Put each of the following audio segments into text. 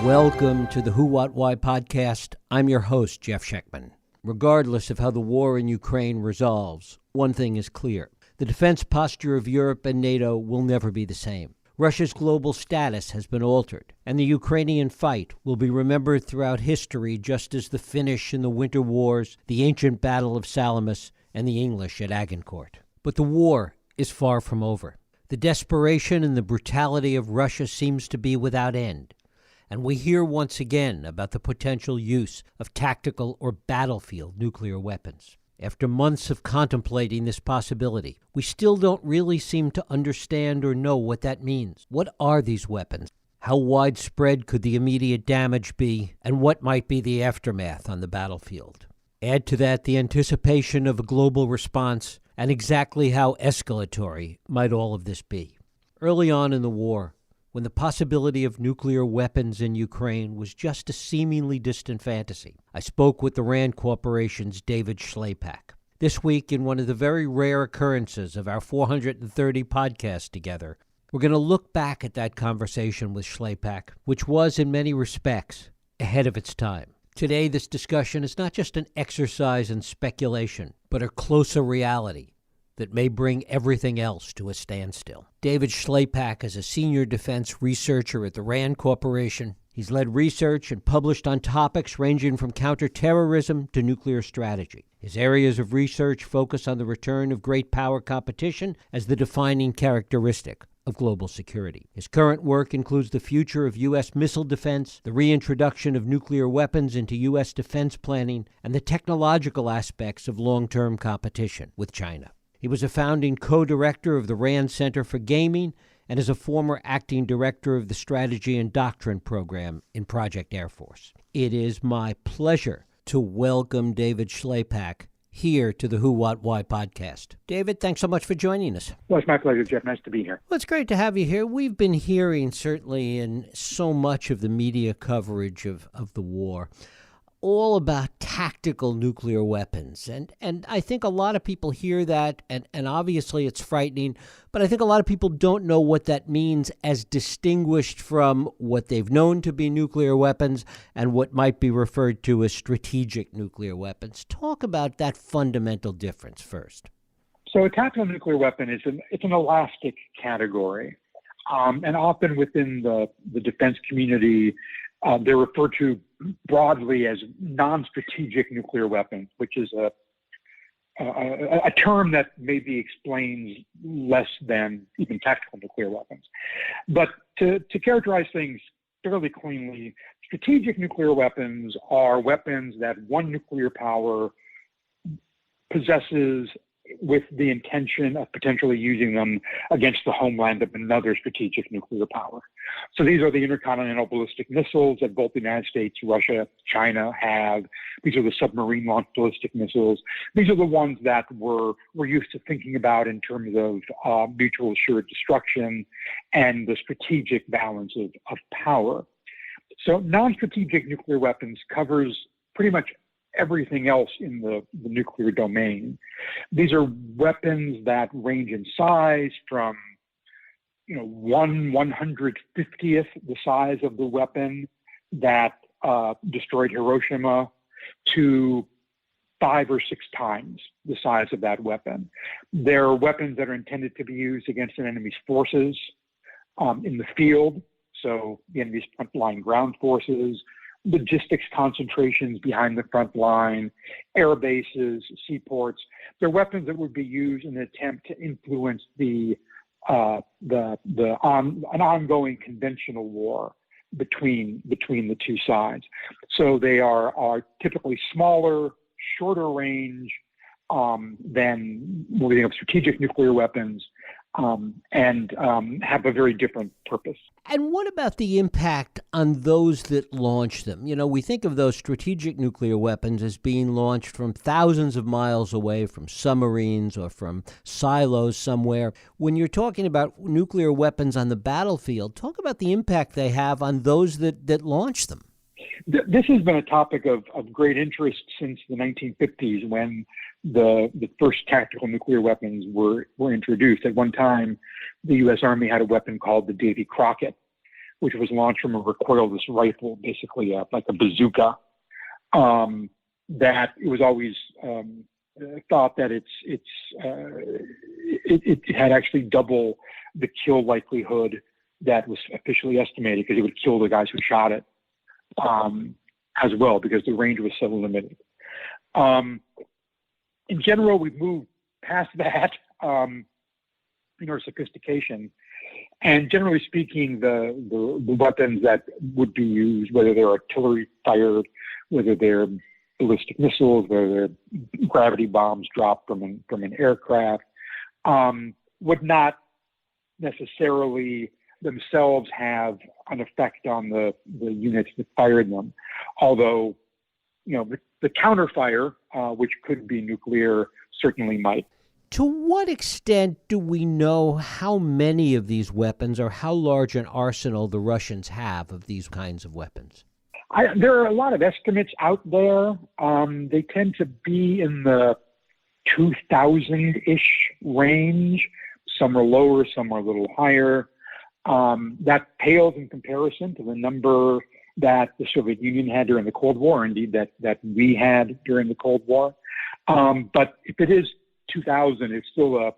Welcome to the Who, What, Why podcast. I'm your host, Jeff Schechtman. Regardless of how the war in Ukraine resolves, one thing is clear. The defense posture of Europe and NATO will never be the same. Russia's global status has been altered, and the Ukrainian fight will be remembered throughout history just as the Finnish in the Winter Wars, the ancient Battle of Salamis, and the English at Agincourt. But the war is far from over. The desperation and the brutality of Russia seems to be without end. And we hear once again about the potential use of tactical or battlefield nuclear weapons. After months of contemplating this possibility, we still don't really seem to understand or know what that means. What are these weapons? How widespread could the immediate damage be? And what might be the aftermath on the battlefield? Add to that the anticipation of a global response, and exactly how escalatory might all of this be. Early on in the war, when the possibility of nuclear weapons in Ukraine was just a seemingly distant fantasy, I spoke with the RAND Corporation's David Shlapak. This week, in one of the very rare occurrences of our 430 podcasts together, we're going to look back at that conversation with Shlapak, which was, in many respects, ahead of its time. Today, this discussion is not just an exercise in speculation, but a closer reality that may bring everything else to a standstill. David Shlapak is a senior defense researcher at the RAND Corporation. He's led research and published on topics ranging from counterterrorism to nuclear strategy. His areas of research focus on the return of great power competition as the defining characteristic of global security. His current work includes the future of U.S. missile defense, the reintroduction of nuclear weapons into U.S. defense planning, and the technological aspects of long-term competition with China. He was a founding co-director of the RAND Center for Gaming and is a former acting director of the Strategy and Doctrine program in Project Air Force. It is my pleasure to welcome David Shlapak here to the Who, What, Why podcast. David, thanks so much for joining us. Well, it's my pleasure, Jeff. Nice to be here. Well, it's great to have you here. We've been hearing, certainly in so much of the media coverage of the war, all about tactical nuclear weapons. And I think a lot of people hear that, and obviously it's frightening, but I think a lot of people don't know what that means as distinguished from what they've known to be nuclear weapons and what might be referred to as strategic nuclear weapons. Talk about that fundamental difference first. So a tactical nuclear weapon is it's an elastic category. And often within the defense community, they're referred to broadly as non-strategic nuclear weapons, which is a term that maybe explains less than even tactical nuclear weapons. But to characterize things fairly cleanly, strategic nuclear weapons are weapons that one nuclear power possesses with the intention of potentially using them against the homeland of another strategic nuclear power. So these are the intercontinental ballistic missiles that both the United States, Russia, China have. These are the submarine-launched ballistic missiles. These are the ones that we're used to thinking about in terms of mutual assured destruction and the strategic balance of power. So non-strategic nuclear weapons covers pretty much everything else in the nuclear domain. These are weapons that range in size from 1/150th the size of the weapon that destroyed Hiroshima to 5 or 6 times the size of that weapon. They're weapons that are intended to be used against an enemy's forces in the field, so the enemy's frontline ground forces, logistics concentrations behind the front line, air bases, seaports. They're weapons that would be used in an attempt to influence an ongoing conventional war between the two sides. So they are typically smaller, shorter range than when we think of strategic nuclear weapons, and have a very different purpose. And what about the impact on those that launch them? We think of those strategic nuclear weapons as being launched from thousands of miles away from submarines or from silos somewhere. When you're talking about nuclear weapons on the battlefield, talk about the impact they have on those that launch them. This has been a topic of great interest since the 1950s when the first tactical nuclear weapons were introduced. At one time, the U.S. Army had a weapon called the Davy Crockett, which was launched from a recoilless rifle, basically like a bazooka. That it was always thought that it had actually double the kill likelihood that was officially estimated, because it would kill the guys who shot it as well, because the range was so limited. In general, we've moved past that in our sophistication, and generally speaking, the weapons that would be used, whether they're artillery fired, whether they're ballistic missiles, whether they're gravity bombs dropped from an aircraft, would not necessarily themselves have an effect on the units that fired them. Although, the counterfire, which could be nuclear, certainly might. To what extent do we know how many of these weapons or how large an arsenal the Russians have of these kinds of weapons? There are a lot of estimates out there. They tend to be in the 2,000-ish range. Some are lower, some are a little higher. That pales in comparison to the number that the Soviet Union had during the Cold War, indeed that we had during the Cold War. But if it is 2,000, it's still a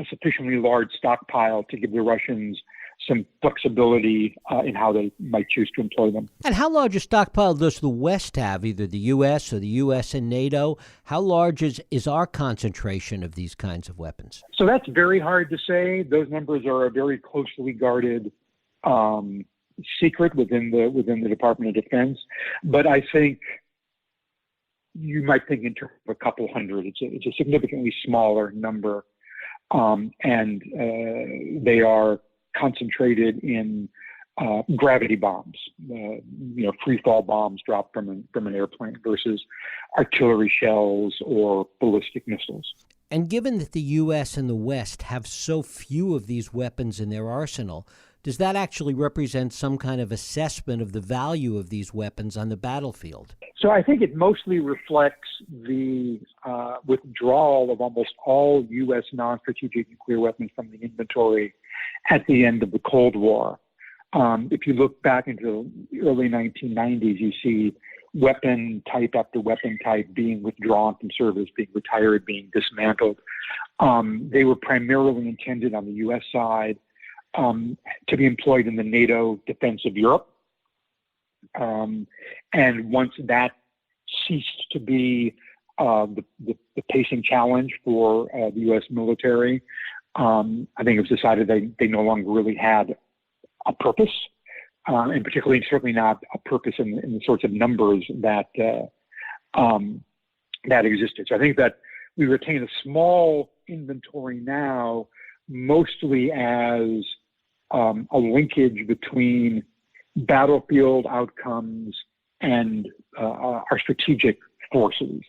sufficiently large stockpile to give the Russians some flexibility in how they might choose to employ them. And how large a stockpile does the West have, either the U.S. or the U.S. and NATO? How large is our concentration of these kinds of weapons? So that's very hard to say. Those numbers are a very closely guarded secret within the Department of Defense. But I think you might think in terms of a couple hundred. It's a significantly smaller number, and they are concentrated in gravity bombs, free fall bombs dropped from an airplane versus artillery shells or ballistic missiles. And given that the U.S. and the West have so few of these weapons in their arsenal, does that actually represent some kind of assessment of the value of these weapons on the battlefield? So I think it mostly reflects the withdrawal of almost all U.S. non-strategic nuclear weapons from the inventory at the end of the Cold War. If you look back into the early 1990s, you see weapon type after weapon type being withdrawn from service, being retired, being dismantled. They were primarily intended on the U.S. side to be employed in the NATO defense of Europe. And once that ceased to be the pacing challenge for the U.S. military, I think it was decided they no longer really had a purpose, and particularly certainly not a purpose in the sorts of numbers that existed. So I think that we retain a small inventory now, mostly as a linkage between battlefield outcomes and our strategic forces,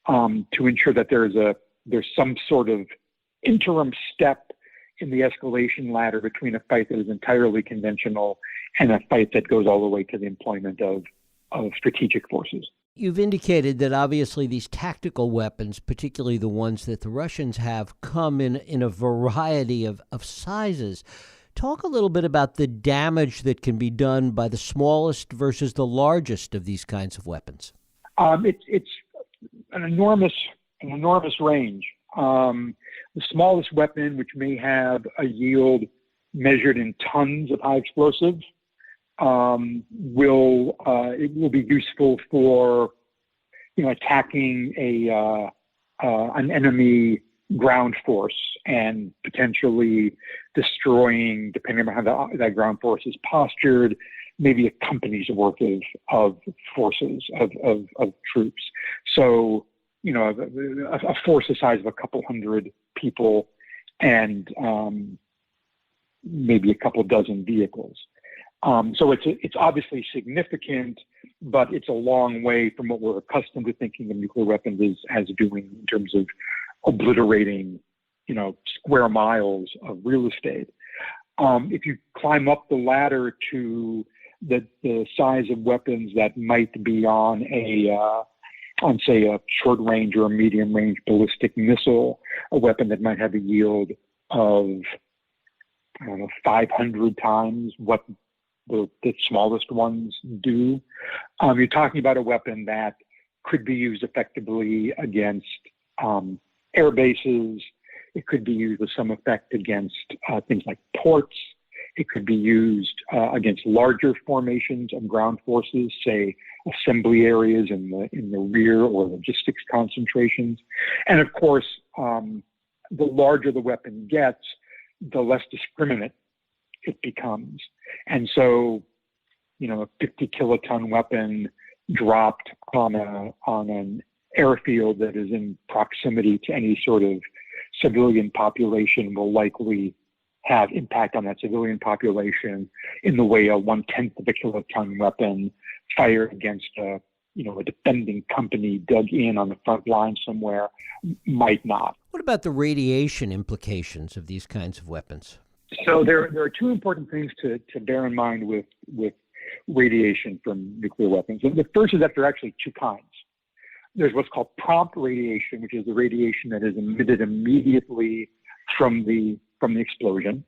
to ensure that there's some sort of interim step in the escalation ladder between a fight that is entirely conventional and a fight that goes all the way to the employment of strategic forces. You've indicated that obviously these tactical weapons, particularly the ones that the Russians have, come in a variety of sizes. Talk a little bit about the damage that can be done by the smallest versus the largest of these kinds of weapons. It's an enormous range. The smallest weapon, which may have a yield measured in tons of high explosive, will be useful for attacking an enemy ground force and potentially destroying, depending on how that ground force is postured, maybe a company's worth of forces of troops. So a force the size of a couple hundred people and maybe a couple dozen vehicles. So it's obviously significant, but it's a long way from what we're accustomed to thinking of nuclear weapons as doing in terms of obliterating, square miles of real estate. If you climb up the ladder to the size of weapons that might be on say a short range or a medium range ballistic missile, a weapon that might have a yield of 500 times what the smallest ones do. You're talking about a weapon that could be used effectively against air bases. It could be used with some effect against things like ports. It could be used against larger formations of ground forces, say assembly areas in the rear or logistics concentrations. And of course, the larger the weapon gets, the less discriminate it becomes. And so, a 50 kiloton weapon dropped on an airfield that is in proximity to any sort of civilian population will likely have impact on that civilian population in the way a 1/10 of a kiloton weapon fired against a defending company dug in on the front line somewhere might not. What about the radiation implications of these kinds of weapons? So there are two important things to bear in mind with radiation from nuclear weapons. And the first is that there are actually two kinds. There's what's called prompt radiation, which is the radiation that is emitted immediately from the explosion.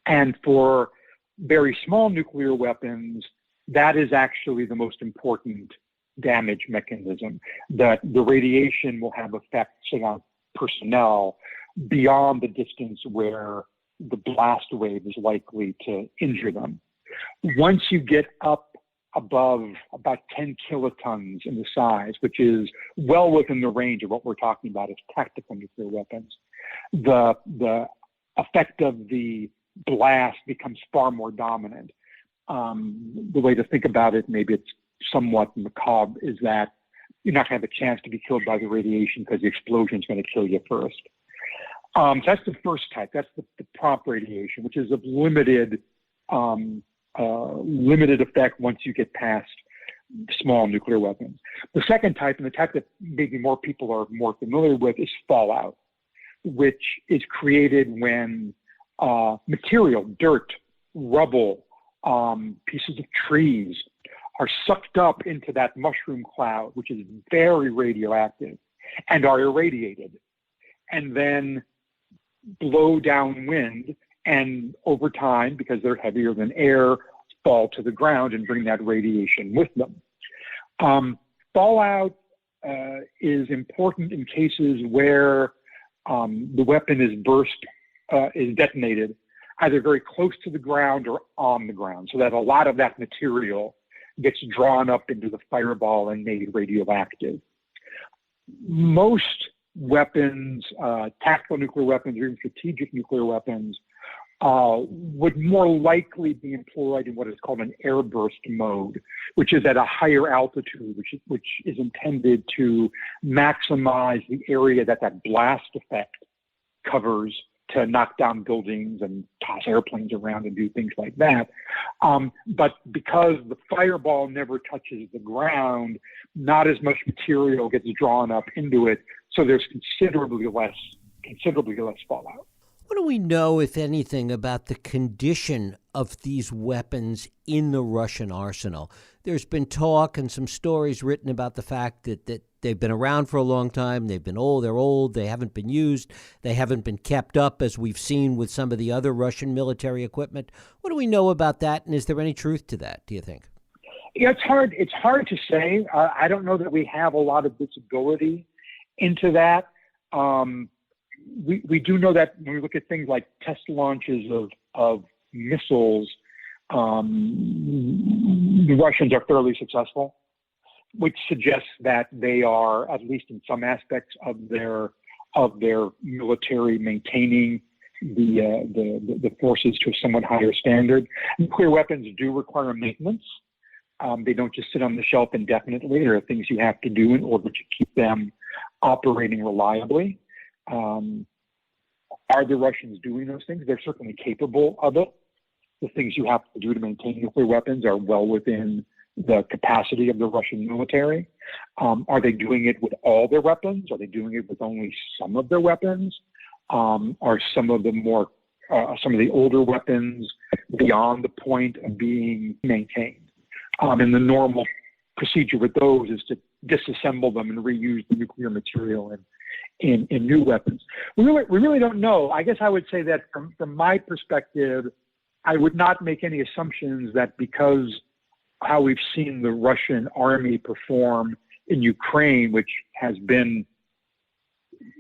And for very small nuclear weapons, that is actually the most important damage mechanism, that the radiation will have effects on personnel beyond the distance where the blast wave is likely to injure them. Once you get up above about 10 kilotons in the size, which is well within the range of what we're talking about as tactical nuclear weapons, the effect of the blast becomes far more dominant. The way to think about it, maybe it's somewhat macabre, is that you're not going to have a chance to be killed by the radiation because the explosion is going to kill you first. So that's the first type. That's the prompt radiation, which is of limited effect once you get past small nuclear weapons. The second type, and the type that maybe more people are more familiar with, is fallout, which is created when material, dirt, rubble, pieces of trees are sucked up into that mushroom cloud, which is very radioactive, and are irradiated, and then blow downwind, and over time, because they're heavier than air, fall to the ground and bring that radiation with them. Fallout is important in cases where the weapon is detonated either very close to the ground or on the ground, so that a lot of that material gets drawn up into the fireball and made radioactive. Most weapons, tactical nuclear weapons, or even strategic nuclear weapons, would more likely be employed in what is called an airburst mode, which is at a higher altitude, which is intended to maximize the area that blast effect covers to knock down buildings and toss airplanes around and do things like that. But because the fireball never touches the ground, not as much material gets drawn up into it, so there's considerably less fallout. What do we know, if anything, about the condition of these weapons in the Russian arsenal? There's been talk and some stories written about the fact that they've been around for a long time, they're old, they haven't been used, they haven't been kept up, as we've seen with some of the other Russian military equipment. What do we know about that, and is there any truth to that, do you think? Yeah, it's hard to say. I don't know that we have a lot of visibility into that. We do know that when we look at things like test launches of missiles, the Russians are fairly successful, which suggests that they are, at least in some aspects of their military, maintaining the forces to a somewhat higher standard. Nuclear weapons do require maintenance. They don't just sit on the shelf indefinitely. There are things you have to do in order to keep them operating reliably. Are the Russians doing those things? They're certainly capable of it. The things you have to do to maintain nuclear weapons are well within the capacity of the Russian military. Are they doing it with all their weapons? Are they doing it with only some of their weapons? Are some of the older weapons beyond the point of being maintained? And the normal procedure with those is to disassemble them and reuse the nuclear material in new weapons. We really don't know. I guess I would say that from my perspective, I would not make any assumptions that because how we've seen the Russian army perform in Ukraine, which has been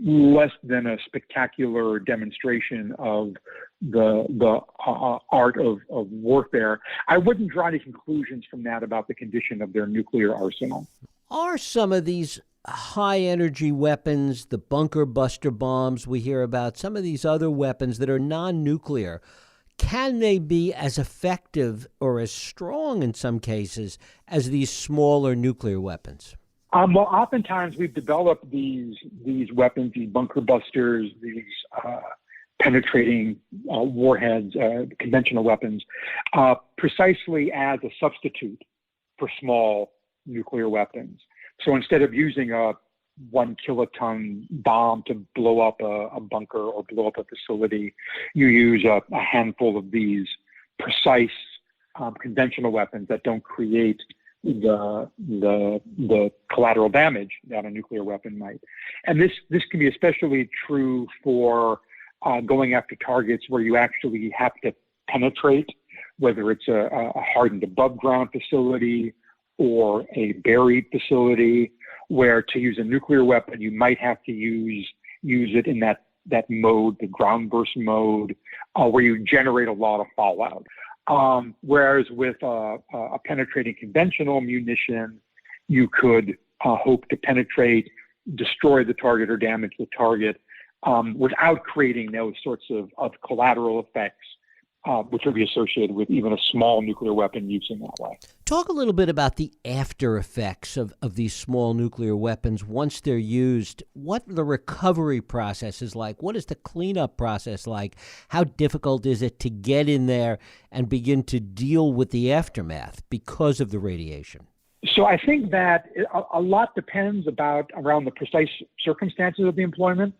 less than a spectacular demonstration of the art of warfare, I wouldn't draw any conclusions from that about the condition of their nuclear arsenal. Are some of these high-energy weapons, the bunker buster bombs we hear about, some of these other weapons that are non-nuclear, can they be as effective or as strong in some cases as these smaller nuclear weapons? Well, oftentimes we've developed these weapons, these bunker busters, these penetrating warheads, conventional weapons, precisely as a substitute for small nuclear weapons. So instead of using a 1 kiloton bomb to blow up a bunker or blow up a facility, you use a handful of these precise conventional weapons that don't create the collateral damage that a nuclear weapon might. And this can be especially true for going after targets where you actually have to penetrate, whether it's a hardened above ground facility or a buried facility, where to use a nuclear weapon, you might have to use it in that mode, the ground burst mode, where you generate a lot of fallout. Whereas with a penetrating conventional munition, you could hope to penetrate, destroy the target or damage the target without creating those sorts of collateral effects, which would be associated with even a small nuclear weapon used in that way. Talk a little bit about the after effects of these small nuclear weapons once they're used, what the recovery process is like, what is the cleanup process like, how difficult is it to get in there and begin to deal with the aftermath because of the radiation? So I think that a lot depends around the precise circumstances of the employment.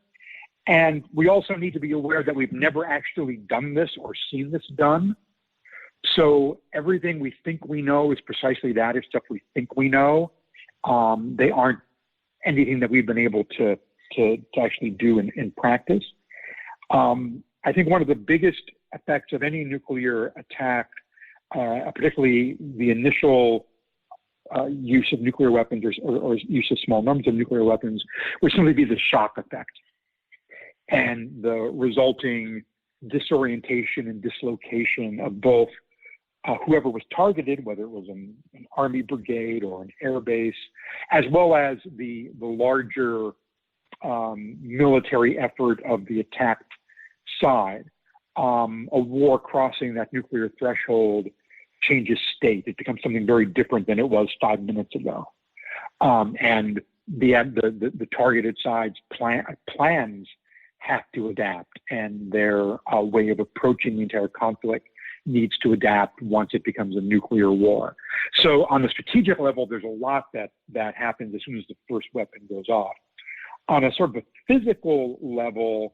And we also need to be aware that we've never actually done this or seen this done. So everything we think we know is precisely that, is stuff we think we know. They aren't anything that we've been able to actually do in practice. I think one of the biggest effects of any nuclear attack, particularly the initial use of nuclear weapons or use of small numbers of nuclear weapons, would simply be the shock effect and the resulting disorientation and dislocation of both whoever was targeted, whether it was an army brigade or an air base, as well as the larger military effort of the attacked side. A war crossing that nuclear threshold changes state. It becomes something very different than it was 5 minutes ago. And the targeted side's plans have to adapt, and their way of approaching the entire conflict needs to adapt once it becomes a nuclear war. So on the strategic level, there's a lot that happens as soon as the first weapon goes off. On a sort of a physical level,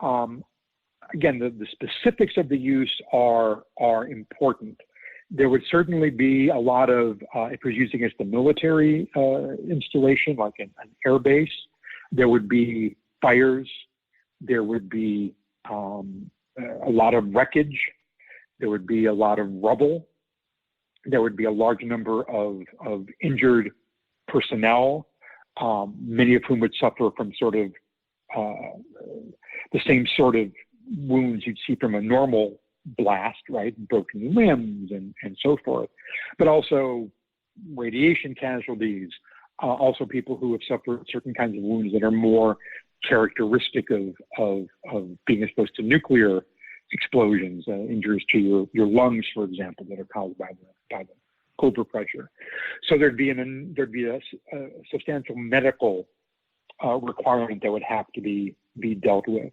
again, the specifics of the use are important. There would certainly be a lot of, if you're using it as the military installation, like an air base, there would be fires, there would be a lot of wreckage, there would be a lot of rubble, there would be a large number of injured personnel, many of whom would suffer from sort of the same sort of wounds you'd see from a normal blast, right? Broken limbs and so forth, but also radiation casualties, also people who have suffered certain kinds of wounds that are more characteristic of being exposed to nuclear explosions, injuries to your lungs, for example, that are caused by the overpressure. So there'd be a substantial medical requirement that would have to be dealt with.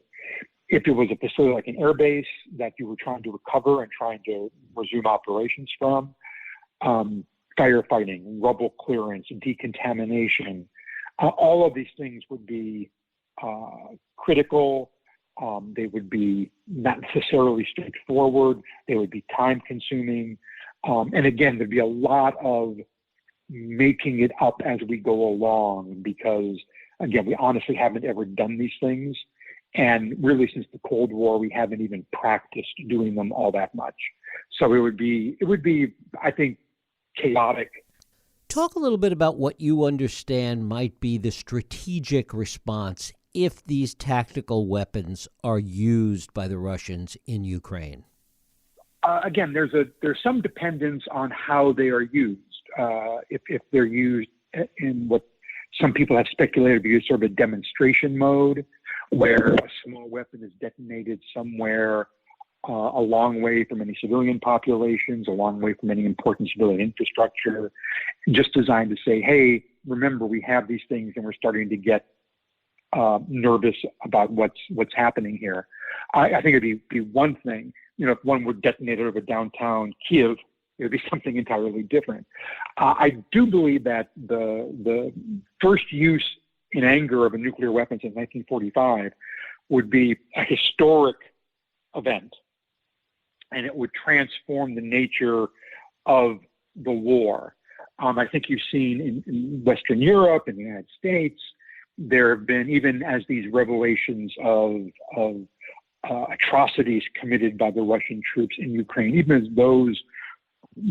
If it was a facility like an air base that you were trying to recover and trying to resume operations from, firefighting, rubble clearance, decontamination, all of these things would be critical. They would be not necessarily straightforward. They would be time consuming. And again, there'd be a lot of making it up as we go along because, again, we honestly haven't ever done these things. And really, since the Cold War, we haven't even practiced doing them all that much. So it would be, I think, chaotic. Talk a little bit about what you understand might be the strategic response if these tactical weapons are used by the Russians in Ukraine. Again, there's some dependence on how they are used. If they're used in what some people have speculated to be sort of a demonstration mode, where a small weapon is detonated somewhere a long way from any civilian populations, a long way from any important civilian infrastructure, just designed to say, hey, remember, we have these things and we're starting to get nervous about what's happening here. I think it'd be one thing, if one would detonate it over downtown Kiev, it would be something entirely different. I do believe that the first use in anger of a nuclear weapon since 1945 would be a historic event, and it would transform the nature of the war. I think you've seen in Western Europe and the United States, there have been, even as these revelations of atrocities committed by the Russian troops in Ukraine, even as those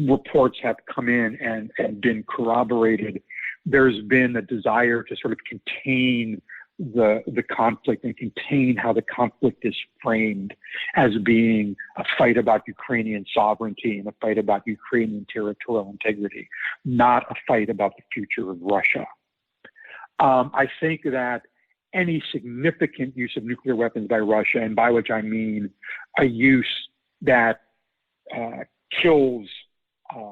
reports have come in and been corroborated, there's been a desire to sort of contain the conflict and contain how the conflict is framed as being a fight about Ukrainian sovereignty and a fight about Ukrainian territorial integrity, not a fight about the future of Russia. I think that any significant use of nuclear weapons by Russia, and by which I mean a use that kills a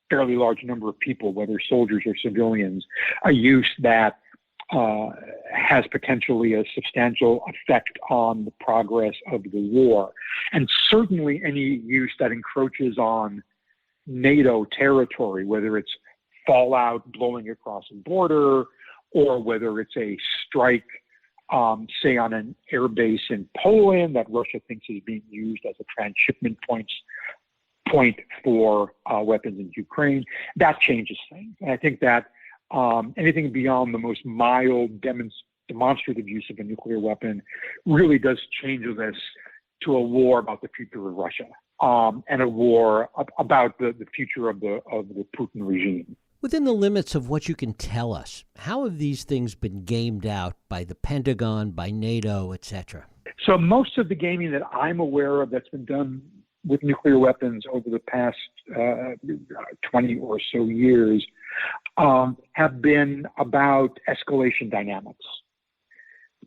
fairly large number of people, whether soldiers or civilians, a use that has potentially a substantial effect on the progress of the war, and certainly any use that encroaches on NATO territory, whether it's fallout blowing across a border, or whether it's a strike, say, on an air base in Poland that Russia thinks is being used as a transshipment point for weapons in Ukraine, that changes things. And I think that anything beyond the most mild demonstrative use of a nuclear weapon really does change this to a war about the future of Russia, and a war about the future of the Putin regime. Within the limits of what you can tell us, how have these things been gamed out by the Pentagon, by NATO, etc.? So most of the gaming that I'm aware of that's been done with nuclear weapons over the past 20 or so years have been about escalation dynamics.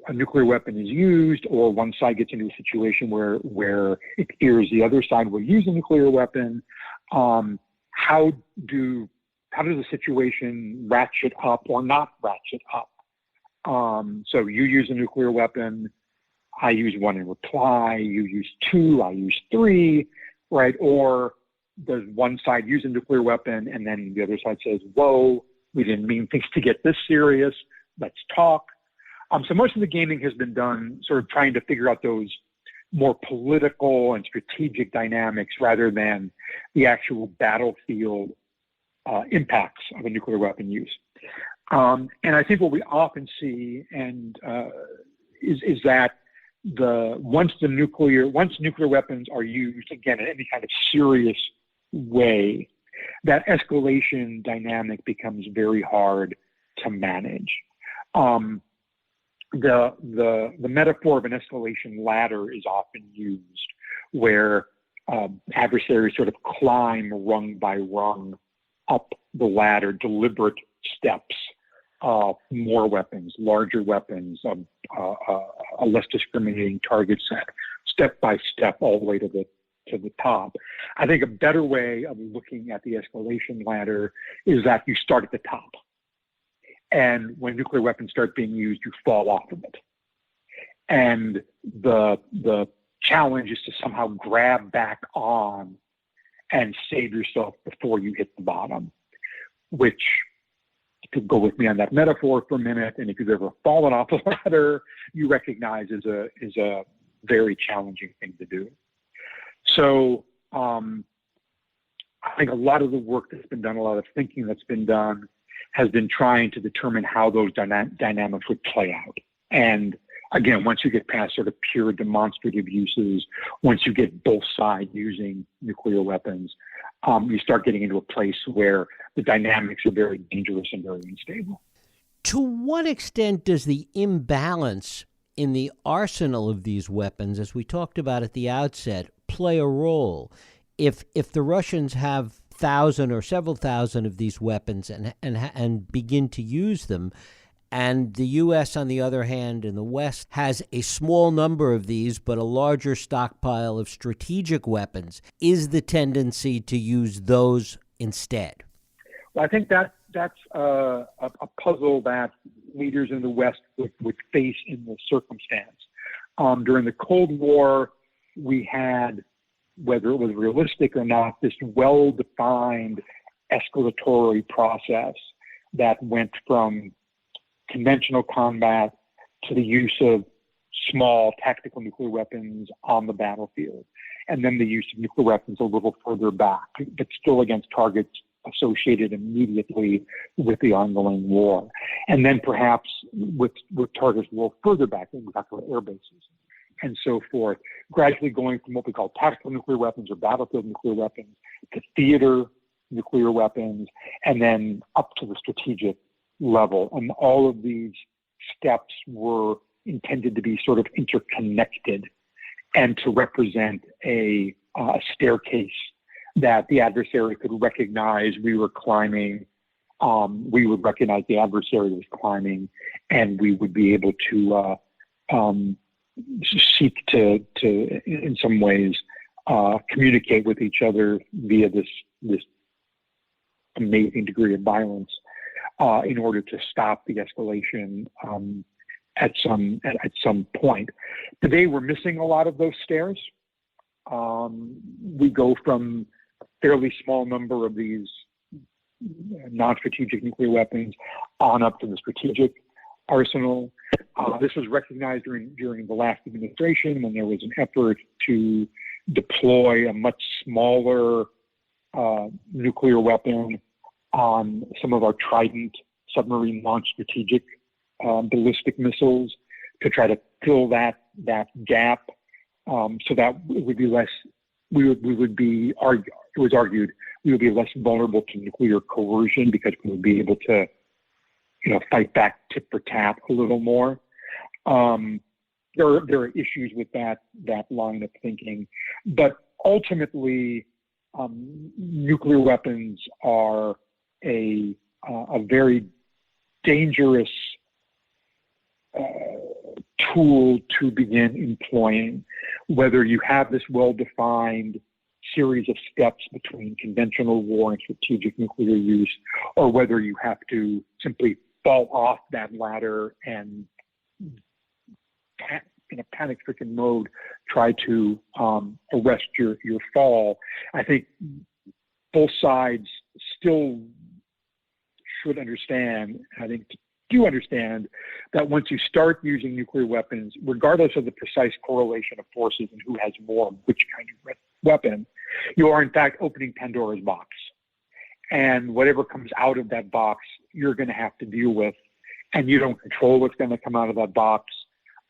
A nuclear weapon is used, or one side gets into a situation where it appears the other side will use a nuclear weapon. How does the situation ratchet up or not ratchet up? So you use a nuclear weapon, I use one in reply, you use two, I use three, right? Or does one side use a nuclear weapon and then the other side says, whoa, we didn't mean things to get this serious, let's talk. So most of the gaming has been done sort of trying to figure out those more political and strategic dynamics rather than the actual battlefield impacts of a nuclear weapon use. And I think what we often see is that once nuclear weapons are used, again, in any kind of serious way, that escalation dynamic becomes very hard to manage. The metaphor of an escalation ladder is often used, where adversaries sort of climb rung by rung up the ladder, deliberate steps, more weapons, larger weapons, a less discriminating target set, step by step, all the way to the top. I think a better way of looking at the escalation ladder is that you start at the top. And when nuclear weapons start being used, you fall off of it. And the challenge is to somehow grab back on and save yourself before you hit the bottom, which, you could go with me on that metaphor for a minute, and if you've ever fallen off a ladder, you recognize is a very challenging thing to do. So I think a lot of the work that's been done, a lot of thinking that's been done, has been trying to determine how those dynamics would play out. And again, once you get past sort of pure demonstrative uses, once you get both sides using nuclear weapons, you start getting into a place where the dynamics are very dangerous and very unstable. To what extent does the imbalance in the arsenal of these weapons, as we talked about at the outset, play a role? If the Russians have 1,000 or several thousand of these weapons and begin to use them, and the U.S., on the other hand, in the West, has a small number of these but a larger stockpile of strategic weapons, is the tendency to use those instead? Well, I think that's a puzzle that leaders in the West would face in this circumstance. During the Cold War, we had, whether it was realistic or not, this well-defined escalatory process that went from conventional combat to the use of small tactical nuclear weapons on the battlefield, and then the use of nuclear weapons a little further back, but still against targets associated immediately with the ongoing war. And then perhaps with targets a little further back, in particular air bases and so forth, gradually going from what we call tactical nuclear weapons or battlefield nuclear weapons to theater nuclear weapons, and then up to the strategic level. And all of these steps were intended to be sort of interconnected and to represent a staircase that the adversary could recognize we were climbing. We would recognize the adversary was climbing, and we would be able to seek to in some ways communicate with each other via this amazing degree of violence in order to stop the escalation at some point. Today we're missing a lot of those stairs. We go from a fairly small number of these non-strategic nuclear weapons on up to the strategic arsenal. This was recognized during the last administration when there was an effort to deploy a much smaller nuclear weapon on some of our Trident submarine-launched strategic ballistic missiles to try to fill that gap, so that it would be less. It was argued we would be less vulnerable to nuclear coercion because we would be able to, fight back tit for tat a little more. There are issues with that line of thinking, but ultimately, nuclear weapons are a very dangerous tool to begin employing, whether you have this well-defined series of steps between conventional war and strategic nuclear use, or whether you have to simply fall off that ladder and, in a panic-stricken mode, try to arrest your fall. I think both sides still should understand, I think do understand, that once you start using nuclear weapons, regardless of the precise correlation of forces and who has more of which kind of weapon, you are in fact opening Pandora's box. And whatever comes out of that box, you're going to have to deal with, and you don't control what's going to come out of that box.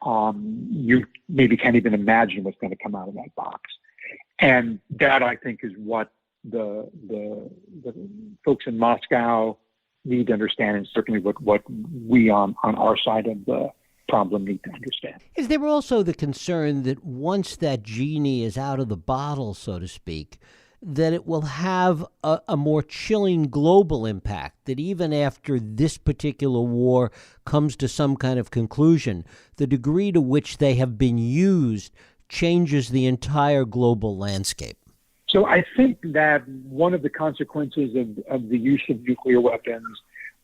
You maybe can't even imagine what's going to come out of that box. And that, I think, is what the folks in Moscow need to understand, and certainly what we on our side of the problem need to understand. Is there also the concern that once that genie is out of the bottle, so to speak, that it will have a more chilling global impact, that even after this particular war comes to some kind of conclusion, the degree to which they have been used changes the entire global landscape? So I think that one of the consequences of the use of nuclear weapons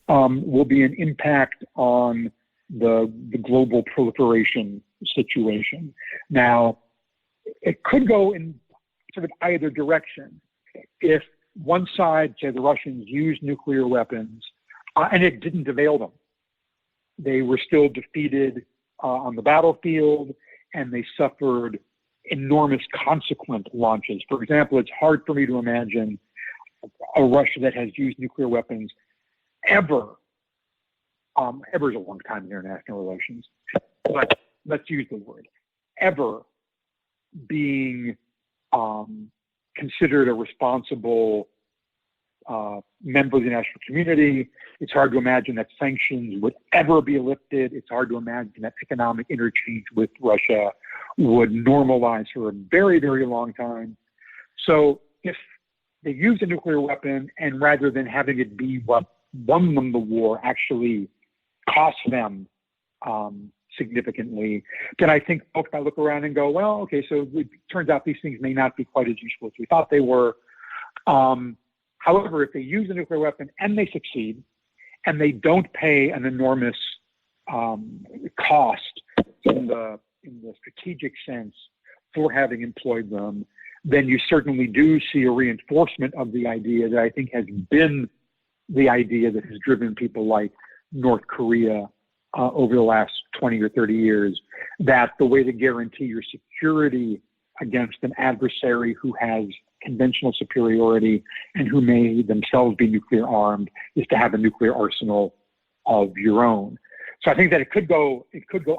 will be an impact on the global proliferation situation. Now, it could go in sort of either direction. If one side, say the Russians, used nuclear weapons and it didn't avail them, they were still defeated on the battlefield, and they suffered enormous consequent launches. For example, it's hard for me to imagine a Russia that has used nuclear weapons ever. Ever is a long time in international relations, but let's use the word, ever being considered a responsible member of the national community. It's hard to imagine that sanctions would ever be lifted. It's hard to imagine that economic interchange with Russia would normalize for a very, very long time. So if they use a nuclear weapon, and rather than having it be what won them the war, actually cost them significantly, then I think folks might look around and go, well, okay, so it turns out these things may not be quite as useful as we thought they were. However, if they use a nuclear weapon and they succeed, and they don't pay an enormous cost in the strategic sense for having employed them, then you certainly do see a reinforcement of the idea that I think has been the idea that has driven people like North Korea over the last 20 or 30 years, that the way to guarantee your security against an adversary who has conventional superiority and who may themselves be nuclear armed is to have a nuclear arsenal of your own. So I think that it could go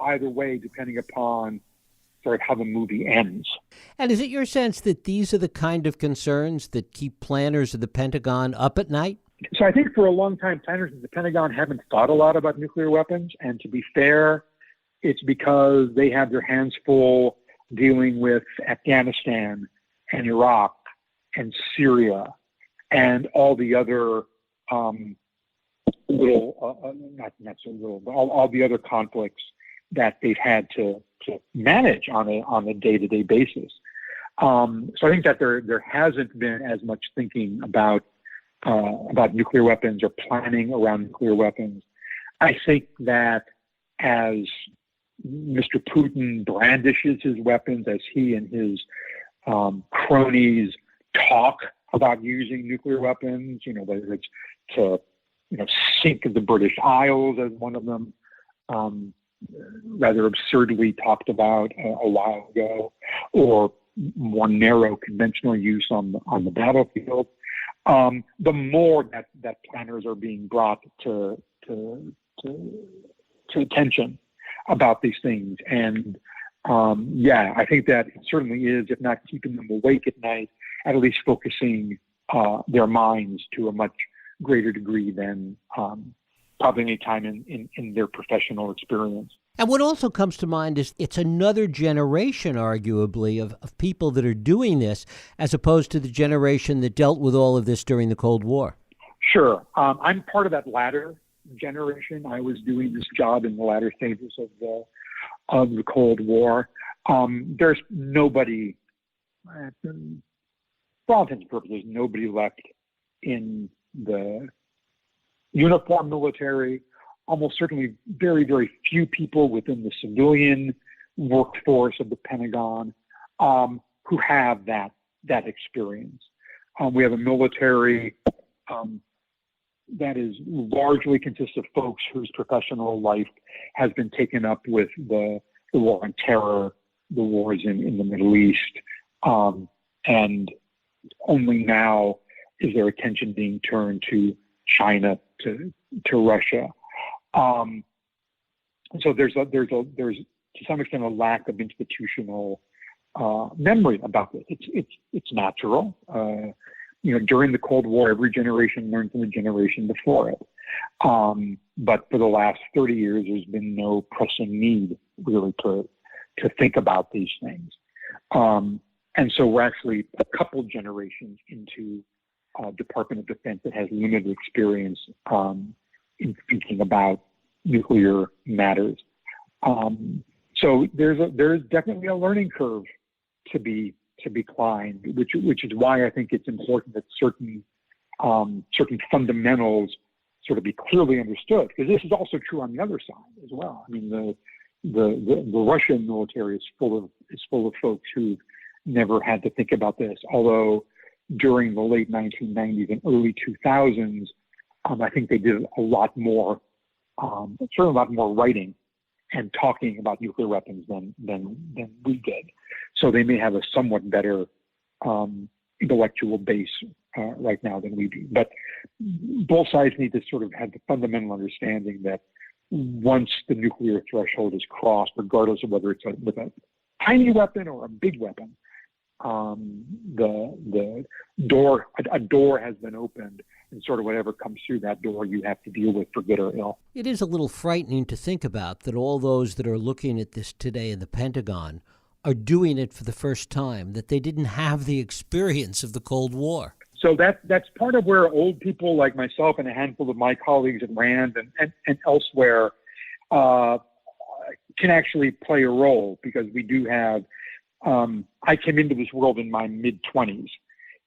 either way depending upon sort of how the movie ends. And is it your sense that these are the kind of concerns that keep planners of the Pentagon up at night? So I think for a long time, planners of the Pentagon haven't thought a lot about nuclear weapons. And to be fair, it's because they have their hands full dealing with Afghanistan and Iraq and Syria and all the other all the other conflicts that they've had to manage on a day-to-day basis. So I think that there hasn't been as much thinking about nuclear weapons or planning around nuclear weapons. I think that as Mr. Putin brandishes his weapons, as he and his cronies talk about using nuclear weapons, whether it's to sink the British Isles as one of them rather absurdly talked about a while ago, or more narrow conventional use on the battlefield, the more that planners are being brought to attention about these things. And I think that it certainly is, if not keeping them awake at night, at least focusing their minds to a much greater degree than probably any time in their professional experience. And what also comes to mind is it's another generation, arguably, of people that are doing this, as opposed to the generation that dealt with all of this during the Cold War. Sure. I'm part of that latter generation. I was doing this job in the latter stages of the Cold War. There's nobody, for all intents and purposes, nobody left in the uniform military. Almost certainly very, very few people within the civilian workforce of the Pentagon who have that experience. We have a military that is largely consists of folks whose professional life has been taken up with the war on terror, the wars in the Middle East, and only now is their attention being turned to China, to Russia. So there's to some extent a lack of institutional memory about this. It's natural. During the Cold War, every generation learned from the generation before it. But for the last 30 years, there's been no pressing need really to think about these things. And so we're actually a couple generations into Department of Defense that has limited experience in thinking about nuclear matters. So there's definitely a learning curve to be climbed, which is why I think it's important that certain fundamentals sort of be clearly understood, because this is also true on the other side as well. I mean, the Russian military is full of folks who've never had to think about this, although during the late 1990s and early 2000s, I think they did a lot more, certainly a lot more writing and talking about nuclear weapons than we did. So they may have a somewhat better intellectual base right now than we do. But both sides need to sort of have the fundamental understanding that once the nuclear threshold is crossed, regardless of whether it's with a tiny weapon or a big weapon. The door, a door has been opened, and sort of whatever comes through that door, you have to deal with for good or ill. It is a little frightening to think about that all those that are looking at this today in the Pentagon are doing it for the first time, that they didn't have the experience of the Cold War. So that's part of where old people like myself and a handful of my colleagues at RAND and elsewhere can actually play a role, because we do have, I came into this world in my mid-20s,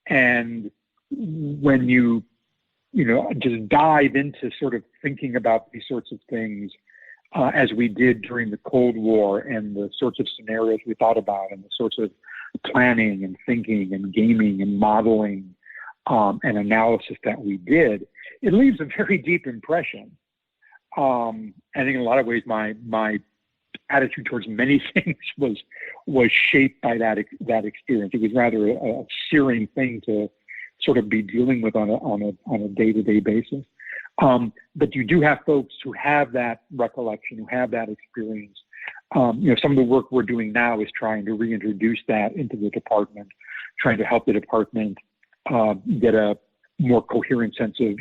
and when you just dive into sort of thinking about these sorts of things, as we did during the Cold War, and the sorts of scenarios we thought about, and the sorts of planning and thinking and gaming and modeling and analysis that we did, it leaves a very deep impression. I think in a lot of ways, my attitude towards many things was shaped by that experience. It was rather a searing thing to sort of be dealing with on a day-to-day basis. But you do have folks who have that recollection, who have that experience. Some of the work we're doing now is trying to reintroduce that into the department, trying to help the department get a more coherent sense of,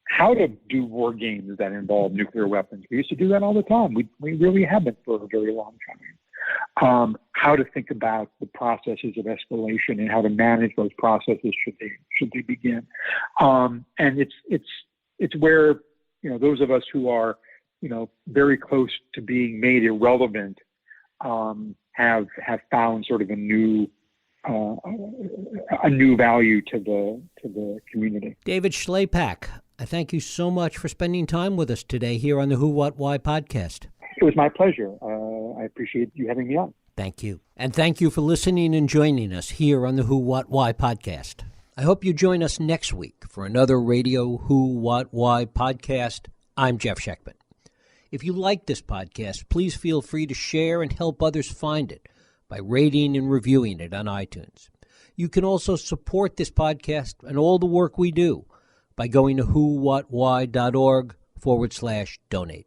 how to do war games that involve nuclear weapons. We used to do that all the time. We really haven't for a very long time. How to think about the processes of escalation and how to manage those processes should they begin. And it's where, those of us who are, very close to being made irrelevant, have found sort of a new value to the community. David Shlapak, I thank you so much for spending time with us today here on the Who, What, Why podcast. It was my pleasure. I appreciate you having me on. Thank you. And thank you for listening and joining us here on the Who, What, Why podcast. I hope you join us next week for another Radio Who, What, Why podcast. I'm Jeff Sheckman. If you like this podcast, please feel free to share and help others find it by rating and reviewing it on iTunes. You can also support this podcast and all the work we do by going to whowhatwhy.org/donate.